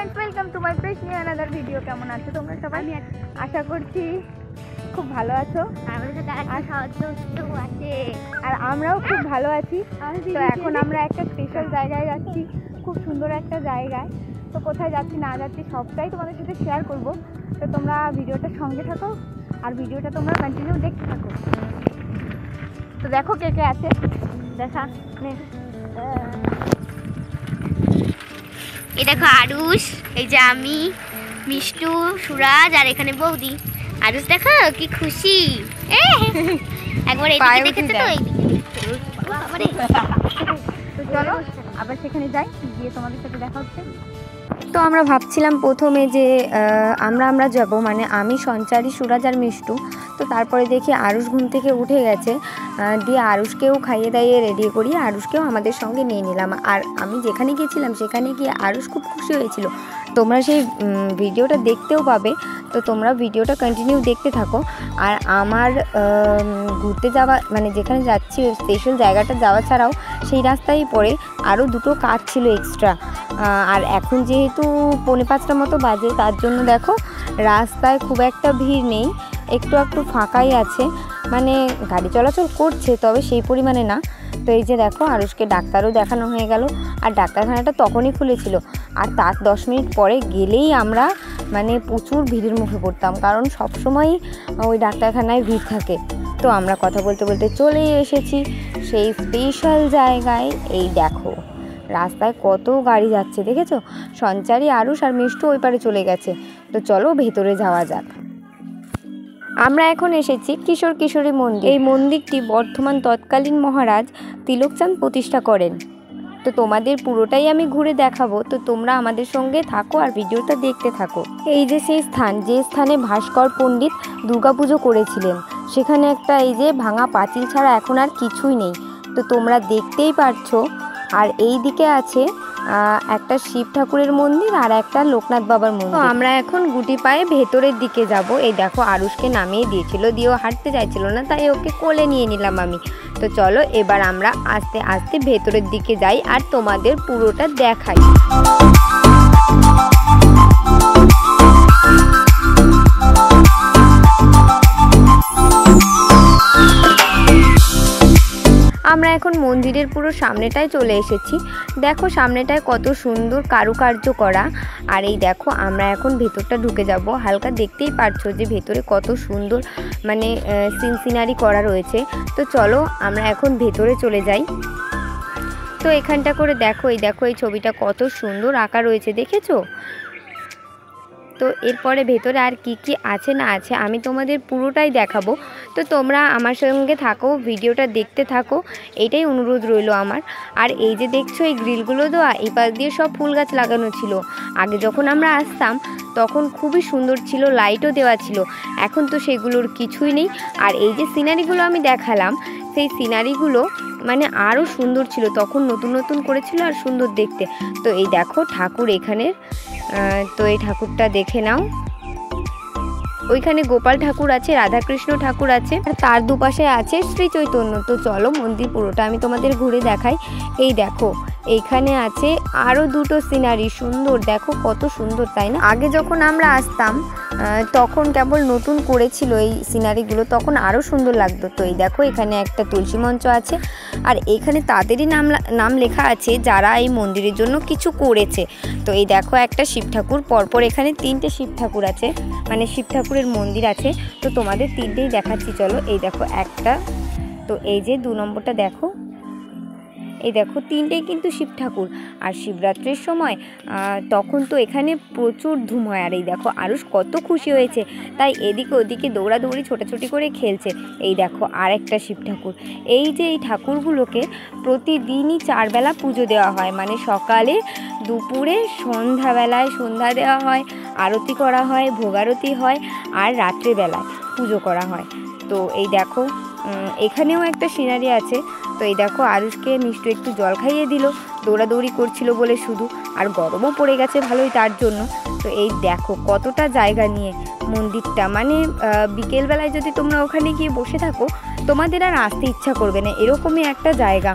Friends, welcome to my fresh new another video. কেমন আছো তোমরা সবাই? আমি আশা করছি খুব ভালো আছো। আর আমরাও খুব ভালো আছি। তো এখন আমরা একটা স্পেশাল জায়গায় যাচ্ছি, খুব সুন্দর একটা জায়গায়। তো কোথায় যাচ্ছি না যাচ্ছি সবটাই তোমাদের সাথে শেয়ার করব। তো তোমরা ভিডিওটা সঙ্গে থাকো আর ভিডিওটা তোমরা কন্টিনিউ দেখতে থাকো। তো দেখো কে কে আছে, দেখা নে। এই দেখো আরুষ, এই যে আমি, মিষ্টু, সুরাজ আর এখানে বৌদি। আরুষ দেখো কি খুশি, একবার এদিকে দেখেছো তো, তো চলো আবার সেখানে যাই, গিয়ে তোমাদের সাথে দেখা হচ্ছে। তো আমরা ভাবছিলাম প্রথমে যে আমরা যাব, মানে আমি, সঞ্চারী, সুরাজ আর মিষ্টু। তো তারপরে দেখি আরুষ ঘুম থেকে উঠে গেছে, দিয়ে আরুষকেও খাইয়ে দাইয়ে রেডি করি, আরুষকেও আমাদের সঙ্গে নিয়ে নিলাম। আর আমি যেখানে গিয়েছিলাম সেখানে গিয়ে আরুষ খুব খুশি হয়েছিল। তোমরা সেই ভিডিওটা দেখতেও পাবে, তো তোমরা ভিডিওটা কন্টিনিউ দেখতে থাকো। আর আমার ঘুরতে যাওয়া, মানে যেখানে যাচ্ছি স্পেশাল জায়গাটা যাওয়া ছাড়াও সেই রাস্তায় পড়ে আরও দুটো কাজ ছিল এক্সট্রা। আর এখন যেহেতু 4:45 মতো বাজে, তার জন্য দেখো রাস্তায় খুব একটা ভিড় নেই, একটু ফাঁকাই আছে, মানে গাড়ি চলাচল করছে তবে সেই পরিমাণে না। তো এই যে দেখো আরুষকে ডাক্তারও দেখানো হয়ে গেল, আর ডাক্তারখানাটা তখনই খুলেছিল। আর তার 10 মিনিট পরে গেলেই আমরা মানে প্রচুর ভিড়ের মুখে পড়তাম, কারণ সবসময়ই ওই ডাক্তারখানায় ভিড় থাকে। তো আমরা কথা বলতে বলতে চলেই এসেছি সেই স্পেশাল জায়গায়। এই দেখো রাস্তায় কত গাড়ি যাচ্ছে, দেখেছো? সঞ্চারী, আরুষ আর মিষ্টু ওই পারে চলে গেছে। তো চলো ভেতরে যাওয়া যাক। আমরা এখন এসেছি কিশোর কিশোরী মন্দির। এই মন্দিরটি বর্ধমান তৎকালীন মহারাজ তিলকচাঁদ প্রতিষ্ঠা করেন। তো তোমাদের পুরোটাই আমি ঘুরে দেখাবো, তো তোমরা আমাদের সঙ্গে থাকো আর ভিডিওটা দেখতে থাকো। এই যে সেই স্থান, যে স্থানে ভাস্কর পণ্ডিত দুর্গাপুজো করেছিলেন, সেখানে একটা এই যে ভাঙা পাঁচিল ছাড়া এখন আর কিছুই নেই। তো তোমরা দেখতেই পারছো। আর এই দিকে আছে একটা শিব ঠাকুরের মন্দির আর একটা লোকনাথ বাবার মন্দির। তো আমরা এখন গুটি পায়ে ভেতরের দিকে যাব। এই দেখো আরুষকে নামিয়ে দিয়েছিল, দিয়েও হাঁটতে চাইছিল না, তাই ওকে কোলে নিয়ে নিলাম আমি। তো চলো এবার আমরা আস্তে আস্তে ভেতরের দিকে যাই আর তোমাদের পুরোটা দেখাই। আমরা এখন মন্দিরের পুরো সামনেটায় চলে এসেছি। দেখো সামনেটায় কত সুন্দর কারুকার্য করা। আর এই দেখো আমরা এখন ভেতরটা ঢুকে যাব। হালকা দেখতেই পারছো যে ভেতরে কত সুন্দর মানে সিনারি করা রয়েছে। তো চলো আমরা এখন ভেতরে চলে যাই। তো এখানটা করে দেখো, এই দেখো এই ছবিটা কত সুন্দর আঁকা রয়েছে, দেখেছো? তো এরপরে ভেতরে আর কি কি আছে না আছে আমি তোমাদের পুরোটাই দেখাবো। তো তোমরা আমার সঙ্গে থাকো, ভিডিওটা দেখতে থাকো, এইটাই অনুরোধ রইল আমার। আর এই যে দেখছো এই গ্রিলগুলো দেওয়া, এই পাশ দিয়ে সব ফুল গাছ লাগানো ছিল। আগে যখন আমরা আসতাম তখন খুবই সুন্দর ছিল, লাইটও দেওয়া ছিল। এখন তো সেগুলোর কিছুই নেই। আর এই যে সিনারিগুলো আমি দেখালাম, সেই সিনারিগুলো মানে আরও সুন্দর ছিল, তখন নতুন নতুন করেছিল আর সুন্দর দেখতে। তো এই দেখো ঠাকুর এখানের, তো এই ঠাকুরটা দেখে নাও। ওইখানে গোপাল ঠাকুর আছে, রাধাকৃষ্ণ ঠাকুর আছে, আর তার দুপাশে আছে শ্রী চৈতন্য। তো চলো মন্দির পুরোটা আমি তোমাদের ঘুরে দেখাই। এই দেখো এইখানে আছে আরও দুটো সিনারি, সুন্দর, দেখো কত সুন্দর, তাই না? আগে যখন আমরা আসতাম তখন কেবল নতুন করেছিল এই সিনারিগুলো, তখন আরও সুন্দর লাগতো। তো এই দেখো এখানে একটা তুলসী মঞ্চ আছে, আর এখানে তাদেরই নাম লেখা আছে যারা এই মন্দিরের জন্য কিছু করেছে। তো এই দেখো একটা শিব ঠাকুর, পরপর এখানে 3টে শিব ঠাকুর আছে, মানে শিব ঠাকুরের মন্দির আছে। তো তোমাদের 3টেই দেখাচ্ছি, চলো। এই দেখো একটা, তো এই যে 2 নম্বরটা দেখো, এই দেখো 3টেই কিন্তু শিব ঠাকুর। আর শিবরাত্রির সময় তখন তো এখানে প্রচুর ধুম হয়। আর এই দেখো আরুষ কত খুশি হয়েছে, তাই এদিকে ওদিকে দৌড়াদৌড়ি ছোটাছুটি করে খেলছে। এই দেখো আর একটা শিব ঠাকুর। এই যে এই ঠাকুরগুলোকে প্রতিদিনই 4 বেলা পুজো দেওয়া হয়, মানে সকালে, দুপুরে, সন্ধ্যাবেলায় সন্ধ্যা দেওয়া হয়, আরতি করা হয়, ভোগারতি হয়, আর রাত্রেবেলায় পুজো করা হয়। তো এই দেখো এখানেও একটা সিনারি আছে। তো এই দেখো আরুষকে মিষ্টু একটু জল খাইয়ে দিল, দৌড়াদৌড়ি করছিল বলে শুধু, আর গরমও পড়ে গেছে ভালোই তার জন্য। তো এই দেখো কতটা জায়গা নিয়ে মন্দিরটা, মানে বিকেলবেলায় যদি তোমরা ওখানে গিয়ে বসে থাকো তোমাদের আর আসতে ইচ্ছা করবে না, এরকমই একটা জায়গা,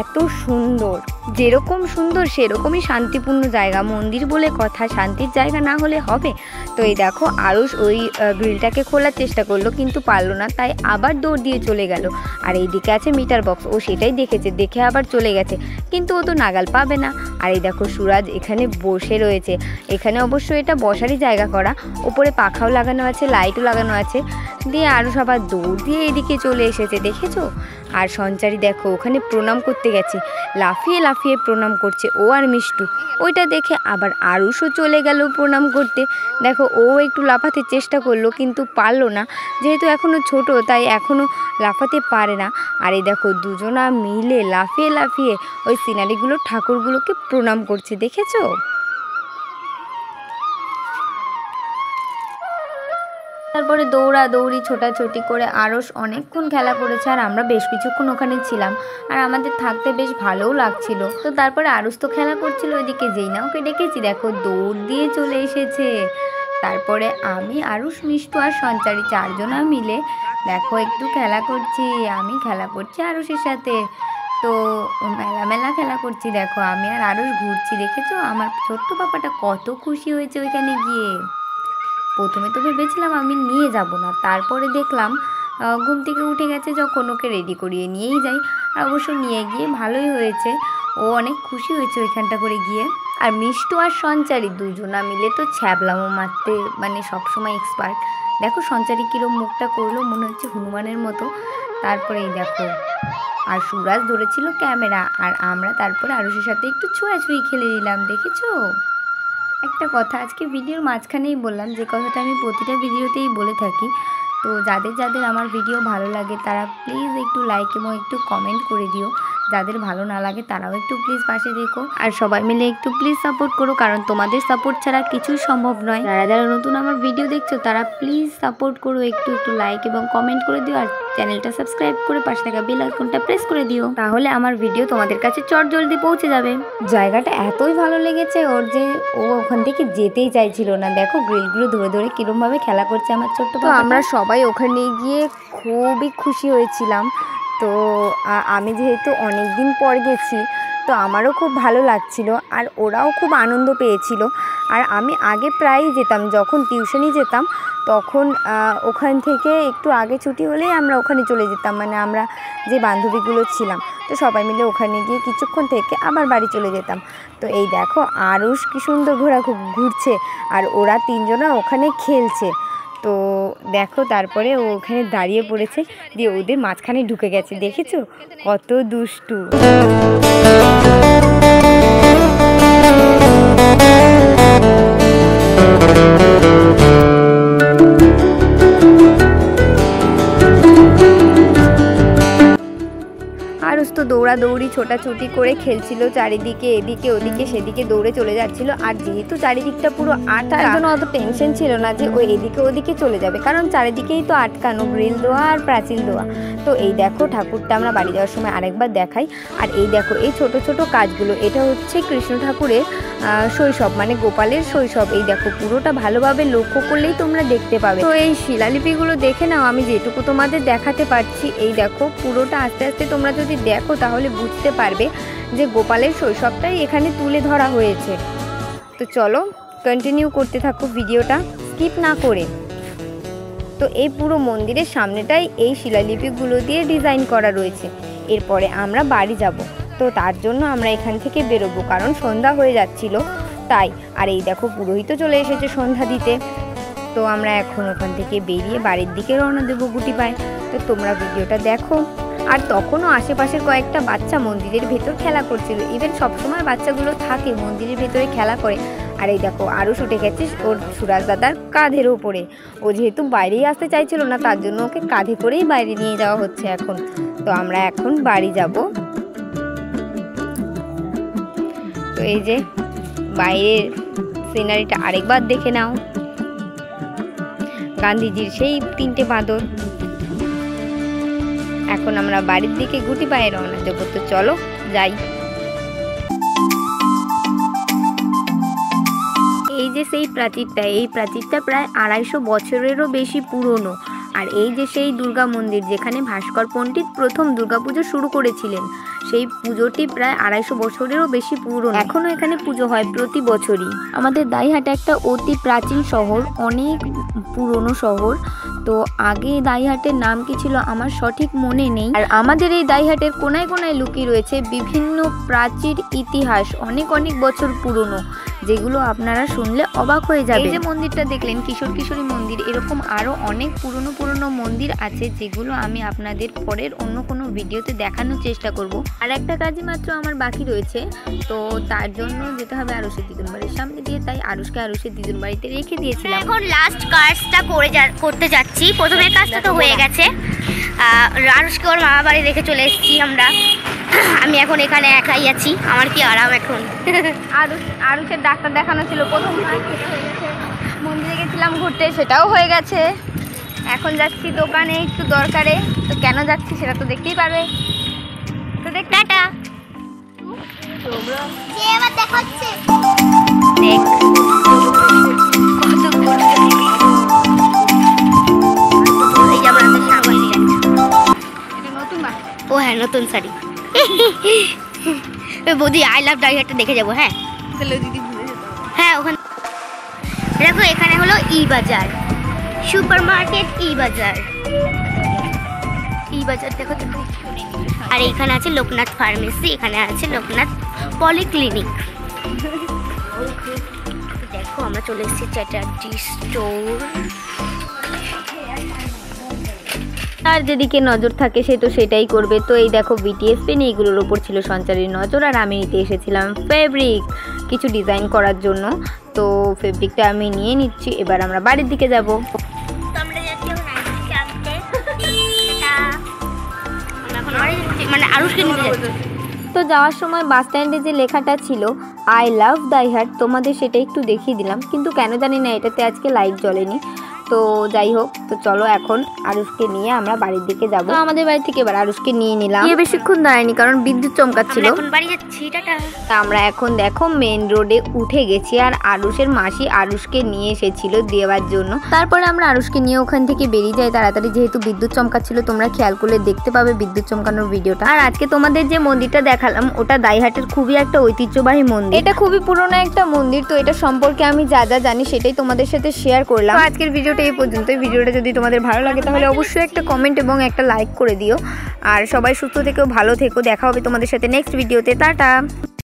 এত সুন্দর। যেরকম সুন্দর সেরকমই শান্তিপূর্ণ জায়গা, মন্দির বলে কথা, শান্তির জায়গা না হলে হবে। তো এই দেখো আরুষ ওই গ্রিলটাকে খোলার চেষ্টা করলো কিন্তু পারলো না, তাই আবার দৌড় দিয়ে চলে গেল। আর এইদিকে আছে মিটার বক্স, ও সেটাই দেখেছে, দেখে আবার চলে গেছে, কিন্তু ও তো নাগাল পাবে না। আর এই দেখো সুরাজ এখানে বসে রয়েছে, এখানে অবশ্য এটা বসারই জায়গা করা, ওপরে পাখাও লাগানো আছে, লাইটও লাগানো আছে। দিয়ে আরুষ আবার দৌড় দিয়ে এদিকে চলে এসেছে, দেখেছো? আর সঞ্চারী দেখো ওখানে প্রণাম করতে গেছে, লাফিয়ে লাফিয়ে প্রণাম করছে ও আর মিষ্টু। ওইটা দেখে আবার আরুষও চলে গেল প্রণাম করতে। দেখো ও একটু লাফাতে চেষ্টা করলো কিন্তু পারলো না, যেহেতু এখনও ছোট তাই এখনও লাফাতে পারে না। আর এই দেখো দুজনা মিলে লাফিয়ে লাফিয়ে ওই সিনারিগুলো ঠাকুরগুলোকে প্রণাম করছে, দেখেছো? তারপরে দৌড়াদৌড়ি ছোটাছুটি করে আরস অনেকক্ষণ খেলা করেছে, আর আমরা বেশ কিছুক্ষণ ওখানে ছিলাম, আর আমাদের থাকতে বেশ ভালোও লাগছিল। তো তারপরে আরস তো খেলা করছিল ওইদিকে, যেই না ওকে ডেকেছি দেখো দৌড় দিয়ে চলে এসেছে। তারপরে আমি, আরুষ, মিষ্টু আর সঞ্চারী চারজনা মিলে দেখো একটু খেলা করছি, আমি খেলা করছি আরুষের সাথে। তো মেলা খেলা করছি, দেখো আমি আর আরুষ ঘুরছি, দেখেছো আমার ছোট্ট পাপাটা কত খুশি হয়েছে ওইখানে গিয়ে। প্রথমে তো ভেবেছিলাম আমি নিয়ে যাব না, তারপরে দেখলাম ঘুম থেকে উঠে গেছে যখন, ওকে রেডি করিয়ে নিয়েই যাই। আর অবশ্য নিয়ে গিয়ে ভালোই হয়েছে, ও অনেক খুশি হয়েছে ওইখানটা করে গিয়ে। আর মিষ্টু আর সঞ্চারী দুজনা মিলে তো ছ্যাবলামো মারতে মানে সবসময় এক্সপার্ট। দেখো সঞ্চারী কীরকম মুখটা করলো, মনে হচ্ছে হনুমানের মতো। তারপরে এই দেখো, আর সুরাজ ধরেছিল ক্যামেরা, আর আমরা তারপরে আরুষের সাথে একটু ছোঁয়াছুঁয়ি খেলে নিলাম, দেখেছো? একটা কথা আজকে ভিডিওর মাঝখানেই বললাম, যে কথাটা আমি প্রতিটা ভিডিওতেই বলে থাকি। তো যাদের যাদের আমার ভিডিও ভালো লাগে তারা প্লিজ একটু লাইক এবং একটু কমেন্ট করে দিও, যাদের ভালো না লাগে তারাও একটু প্লিজ পাশে দেখো, আর সবাই মিলে একটু প্লিজ সাপোর্ট করো, কারণ তোমাদের সাপোর্ট ছাড়া কিছুই সম্ভব নয়। যারা যারা নতুন আমার ভিডিও দেখছো তারা প্লিজ সাপোর্ট করো, একটু লাইক এবং কমেন্ট করে দিও, আর চ্যানেলটা সাবস্ক্রাইব করে পাশে থাকা বেল আইকনটা প্রেস করে দিও, তাহলে আমার ভিডিও তোমাদের কাছে চটজলদি পৌঁছে যাবে। জায়গাটা এতই ভালো লেগেছে ওর যে ও ওখান থেকে যেতেই চাইছিল না। দেখো গ্রিলগুলো ধরে ধরে কিরমভাবে খেলা করছে আমার ছোট্ট। তো আমরা সবাই ওখানে গিয়ে খুবই খুশি হয়েছিলাম। তো আমি যেহেতু অনেক দিন পর গেছি তো আমারও খুব ভালো লাগছিল, আর ওরাও খুব আনন্দ পেয়েছিল। আর আমি আগে প্রায়ই যেতাম, যখন টিউশনি যেতাম তখন ওখান থেকে একটু আগে ছুটি হলেই আমরা ওখানে চলে যেতাম, মানে আমরা যে বান্ধবীগুলো ছিলাম তো সবাই মিলে ওখানে গিয়ে কিছুক্ষণ থেকে আবার বাড়ি চলে যেতাম। তো এই দেখো আরুষ কি সুন্দর ঘুরছে, আর ওরা তিনজনা ওখানে খেলছে। তো দেখো তারপরে ও ওখানে দাঁড়িয়ে পড়েছে, দিয়ে ওদের মাঝখানে ঢুকে গেছে, দেখেছো কত দুষ্টু। আরুষ তো দৌড়াদৌড়ি ছোটাছুটি করে খেলছিল চারিদিকে, এদিকে ওদিকে সেদিকে দৌড়ে চলে যাচ্ছিল। আর যেহেতু চারিদিকটা পুরো আটকা, তার জন্য অত টেনশন ছিল না যে ওই এদিকে ওদিকে চলে যাবে, কারণ চারিদিকেই তো আটকানো, গ্রিল দেওয়া আর প্রাচীর দেওয়া। তো এই দেখো ঠাকুরটা আমরা বাড়ি যাওয়ার সময় আরেকবার দেখাই। আর এই দেখো এই ছোট ছোট কাজগুলো, এটা হচ্ছে কৃষ্ণ ঠাকুরের শৈশব, মানে গোপালের শৈশব। এই দেখো পুরোটা ভালোভাবে লক্ষ্য করলেই তোমরা দেখতে পাবে। তো এই শিলালিপিগুলো দেখে নাও, আমি যেটুকু তোমাদের দেখাতে পারছি। এই দেখো পুরোটা আস্তে আস্তে তোমরা যদি দেখো তাহলে বুঝতে পারবে যে গোপালের শৈশবটাই এখানে তুলে ধরা হয়েছে। তো চলো কন্টিনিউ করতে থাকো ভিডিওটা স্কিপ না করে। তো এই পুরো মন্দিরের সামনেটাই এই শিলালিপিগুলো দিয়ে ডিজাইন করা রয়েছে। এরপরে আমরা বাড়ি যাব, তো তার জন্য আমরা এখান থেকে বেরোবো, কারণ সন্ধ্যা হয়ে যাচ্ছিল তাই। আর এই দেখো পুরোহিতও চলে এসেছে সন্ধ্যা দিতে। তো আমরা এখন ওখান থেকে বেরিয়ে বাড়ির দিকে রওনা দেবো গুটি পায়ে। তো তোমরা ভিডিওটা দেখো। আর তখনও আশেপাশের কয়েকটা বাচ্চা মন্দিরের ভেতর খেলা করছিল। ইভেন সবসময় বাচ্চাগুলো থাকে মন্দিরের ভেতরে খেলা করে। আর এই দেখো আরুষ উঠে গেছে ওর সুরাজ দাদার কাঁধের ওপরে। ও যেহেতু বাইরেই আসতে চাইছিল না, তার জন্য ওকে কাঁধে করেই বাইরে নিয়ে যাওয়া হচ্ছে এখন। তো আমরা এখন বাড়ি যাব। তো এই যে বাইরের সিনারিটা আরেকবার দেখে নাও, গান্ধীজির সেই 3টে বাঁদর। এখন আমরা বাড়ির দিকে গুটি পায়ে রওনা দেবো। তো চলো যাই। এই যে সেই প্রাচীরটা, এই প্রাচীরটা প্রায় 250 বছরেরও বেশি পুরনো। আর এই যে সেই দুর্গা মন্দির, যেখানে ভাস্কর পণ্ডিত প্রথম দুর্গাপুজো শুরু করেছিলেন, সেই পুজোটি প্রায় 250 বছরেরও বেশি পুরনো। এখনো এখানে পুজো হয় প্রতি বছরই। আমাদের দাইহাট একটা অতি প্রাচীন শহর, অনেক পুরনো শহর। তো আগে দাইহাটের নাম কি ছিল আমার সঠিক মনে নেই। আর আমাদের এই দাইহাটের কোনায় কোনায় লুকিয়ে রয়েছে বিভিন্ন প্রাচীর ইতিহাস, অনেক অনেক বছর পুরনো, যেগুলো আপনারা শুনলে অবাক হয়ে যাবে। এই যে মন্দিরটা দেখলেন কিশোর কিশোরী মন্দির, এরকম আরো অনেক পুরনো পুরনো মন্দির আছে যেগুলো আমি আপনাদের পরের অন্য কোনো ভিডিওতে দেখানোর চেষ্টা করব। আর একটা কাজই মাত্র আমার বাকি রয়েছে, তো তার জন্য যেতে হবে আরুষের দিদুন বাড়ির সামনে দিয়ে, তাই আরুষকে আরুষের দিদুন বাড়িতে রেখে দিয়েছিলাম। এখন লাস্ট কাজটা করতে যাচ্ছি। প্রথমের কাজটা তো হয়ে গেছে, আরুষকে ওর মামা বাড়ি রেখে চলে এসেছি আমরা। আমি এখন এখানে একাই আছি, আমার কি আরাম এখন। আরুষের ডাক্তার দেখানো ছিল প্রথম কাজ, সেটা হয়ে গেছে। মন্দিরে গেছিলাম ঘুরতে, সেটাও হয়ে গেছে। এখন যাচ্ছি দোকানে একটু দরকারে, তো কেন যাচ্ছি সেটা তো দেখতেই পারবে। তো দেখ টাটা। এবার দেখাচ্ছে দেখ ও হ্যাঁ, নতুন শাড়ি। বৌদি আই লাভ দাইহাটটা দেখে যাবো। হ্যাঁ হ্যাঁ, ওখানে দেখো এখানে হলো ই বাজার, সুপার মার্কেট ই বাজার দেখো তো। আর এখানে আছে লোকনাথ ফার্মেসি, এখানে আছে লোকনাথ পলিক্লিনিক। দেখো আমরা চলে এসেছি চ্যাটার্জি স্টোর। আর যেদিকে নজর থাকে সে তো সেটাই করবে। তো এই দেখো বিটিএস পেন, এইগুলোর ওপর ছিল সঞ্চারীর নজর। আর আমি নিতে এসেছিলাম ফেব্রিক কিছু ডিজাইন করার জন্য। তো ফেব্রিকটা আমি নিয়ে নিচ্ছি, এবার আমরা বাড়ির দিকে যাব। মানে আরুষকে নিতে যাচ্ছি। তো যাওয়ার সময় বাস স্ট্যান্ডে যে লেখাটা ছিল আই লাভ দাইহাট, তোমাদের সেটা একটু দেখিয়ে দিলাম, কিন্তু কেন জানি না এটাতে আজকে লাইট জ্বলেনি। তো যাই হোক, তো চলো এখন আরুষকে নিয়ে আমরা বাড়ির দিকে যাবো। তো আমাদের বাড়ি থেকে এবার আরুষকে নিয়ে নিলাম। বেশিক্ষণ দাঁড়ায়নি কারণ বিদ্যুৎ চমকাচ্ছিল। এখন বাড়ি যাচ্ছি, টাটা। আমরা এখন দেখো মেন রোডে উঠে গেছি, আর আরুষের মাসি আরুষকে নিয়ে এসেছিল দেওয়ার জন্য। তারপরে আমরা আরুষকে নিয়ে ওখান থেকে বেরিয়ে যাই তাড়াতাড়ি, যেহেতু বিদ্যুৎ চমকাচ্ছিল। তোমরা খেয়াল করলে দেখতে পাবে বিদ্যুৎ চমকানোর ভিডিওটা। আর আজকে তোমাদের যে মন্দিরটা দেখালাম ওটা দাইহাটের খুবই একটা ঐতিহ্যবাহী মন্দির, এটা খুবই পুরনো একটা মন্দির। তো এটা সম্পর্কে আমি যা যা জানি সেটাই তোমাদের সাথে শেয়ার করলাম। আজকের ভিডিওটা এই পর্যন্ত। ভিডিওটা যদি তোমাদের ভালো লাগে তাহলে অবশ্যই একটা কমেন্ট এবং একটা লাইক করে দিও। আর সবাই সুস্থ থেকো, ভালো থেকো। দেখা হবে তোমাদের সাথে নেক্সট ভিডিওতে। টাটা।